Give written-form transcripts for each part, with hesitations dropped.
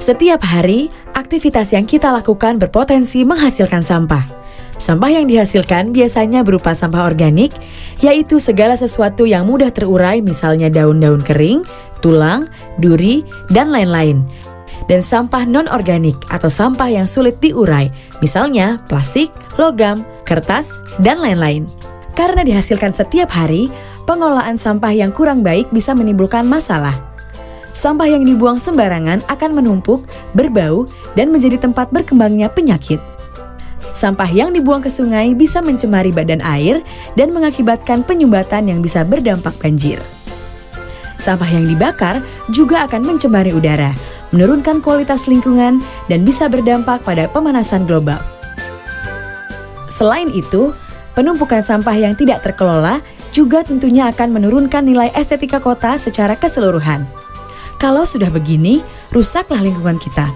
Setiap hari, aktivitas yang kita lakukan berpotensi menghasilkan sampah. Sampah yang dihasilkan biasanya berupa sampah organik, yaitu segala sesuatu yang mudah terurai, misalnya daun-daun kering, tulang, duri, dan lain-lain. Dan sampah non-organik atau sampah yang sulit diurai, misalnya plastik, logam, kertas, dan lain-lain. Karena dihasilkan setiap hari, pengelolaan sampah yang kurang baik bisa menimbulkan masalah. Sampah yang dibuang sembarangan akan menumpuk, berbau, dan menjadi tempat berkembangnya penyakit. Sampah yang dibuang ke sungai bisa mencemari badan air dan mengakibatkan penyumbatan yang bisa berdampak banjir. Sampah yang dibakar juga akan mencemari udara, menurunkan kualitas lingkungan, dan bisa berdampak pada pemanasan global. Selain itu, penumpukan sampah yang tidak terkelola juga tentunya akan menurunkan nilai estetika kota secara keseluruhan. Kalau sudah begini, rusaklah lingkungan kita.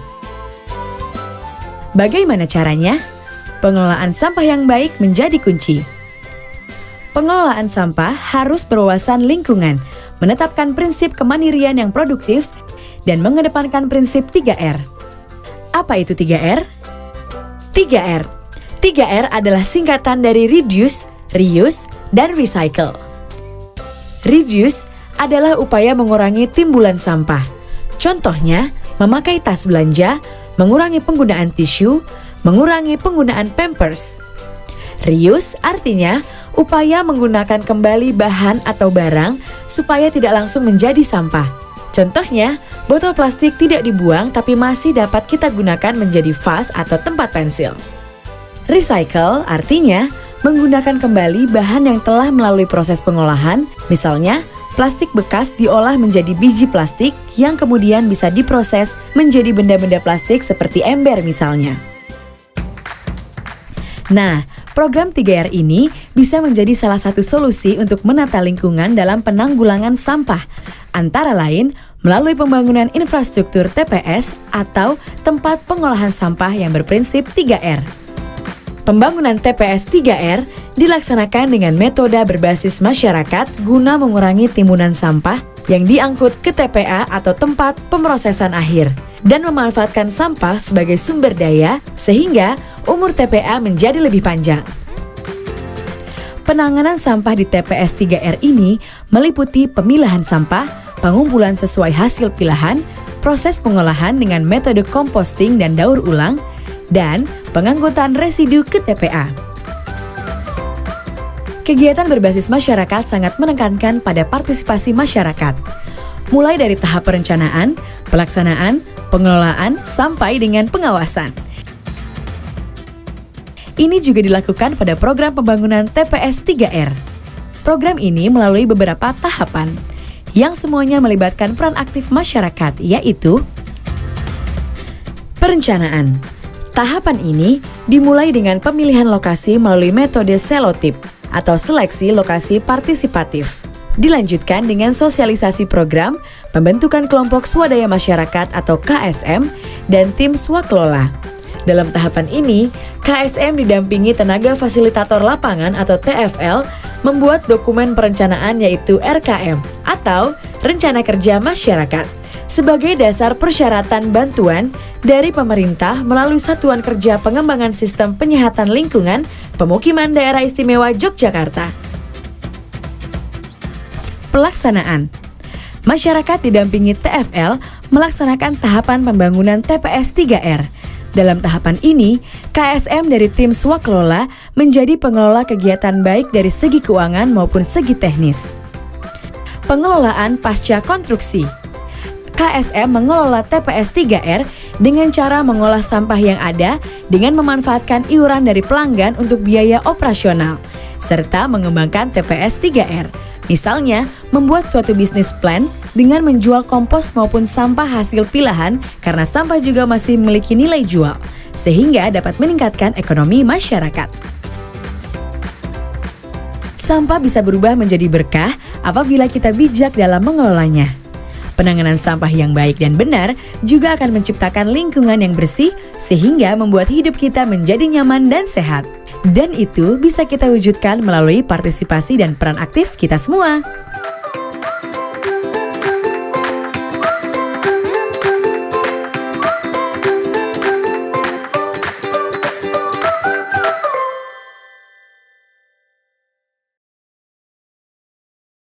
Bagaimana caranya? Pengelolaan sampah yang baik menjadi kunci. Pengelolaan sampah harus berwawasan lingkungan, menetapkan prinsip kemandirian yang produktif, dan mengedepankan prinsip 3R. Apa itu 3R? 3R. 3R adalah singkatan dari reduce, reuse, dan recycle. Reduce adalah upaya mengurangi timbulan sampah. Contohnya, memakai tas belanja, mengurangi penggunaan tisu, mengurangi penggunaan pampers. Reuse artinya upaya menggunakan kembali bahan atau barang supaya tidak langsung menjadi sampah. Contohnya, botol plastik tidak dibuang tapi masih dapat kita gunakan menjadi vas atau tempat pensil. Recycle artinya menggunakan kembali bahan yang telah melalui proses pengolahan, misalnya plastik bekas diolah menjadi biji plastik yang kemudian bisa diproses menjadi benda-benda plastik seperti ember misalnya. Nah, program 3R ini bisa menjadi salah satu solusi untuk menata lingkungan dalam penanggulangan sampah, antara lain melalui pembangunan infrastruktur TPS atau tempat pengolahan sampah yang berprinsip 3R. Pembangunan TPS 3R dilaksanakan dengan metode berbasis masyarakat guna mengurangi timbunan sampah yang diangkut ke TPA atau tempat pemrosesan akhir dan memanfaatkan sampah sebagai sumber daya sehingga umur TPA menjadi lebih panjang. Penanganan sampah di TPS 3R ini meliputi pemilahan sampah, pengumpulan sesuai hasil pilahan, proses pengolahan dengan metode composting dan daur ulang, dan pengangkutan residu ke TPA. Kegiatan berbasis masyarakat sangat menekankan pada partisipasi masyarakat, mulai dari tahap perencanaan, pelaksanaan, pengelolaan, sampai dengan pengawasan. Ini juga dilakukan pada program pembangunan TPS 3R. Program ini melalui beberapa tahapan, yang semuanya melibatkan peran aktif masyarakat, yaitu perencanaan. Tahapan ini dimulai dengan pemilihan lokasi melalui metode selotip atau seleksi lokasi partisipatif. Dilanjutkan dengan sosialisasi program, pembentukan kelompok swadaya masyarakat atau KSM, dan tim swakelola. Dalam tahapan ini, KSM didampingi tenaga fasilitator lapangan atau TFL membuat dokumen perencanaan yaitu RKM atau Rencana Kerja Masyarakat sebagai dasar persyaratan bantuan dari pemerintah melalui Satuan Kerja Pengembangan Sistem Penyihatan Lingkungan Pemukiman Daerah Istimewa Yogyakarta. Pelaksanaan. Masyarakat didampingi TFL melaksanakan tahapan pembangunan TPS 3R. Dalam tahapan ini, KSM dari tim swakelola menjadi pengelola kegiatan baik dari segi keuangan maupun segi teknis. Pengelolaan pasca konstruksi. KSM mengelola TPS 3R dengan cara mengolah sampah yang ada dengan memanfaatkan iuran dari pelanggan untuk biaya operasional, serta mengembangkan TPS 3R. Misalnya, membuat suatu bisnis plan dengan menjual kompos maupun sampah hasil pilahan karena sampah juga masih memiliki nilai jual, sehingga dapat meningkatkan ekonomi masyarakat. Sampah bisa berubah menjadi berkah apabila kita bijak dalam mengelolanya. Penanganan sampah yang baik dan benar juga akan menciptakan lingkungan yang bersih sehingga membuat hidup kita menjadi nyaman dan sehat. Dan itu bisa kita wujudkan melalui partisipasi dan peran aktif kita semua.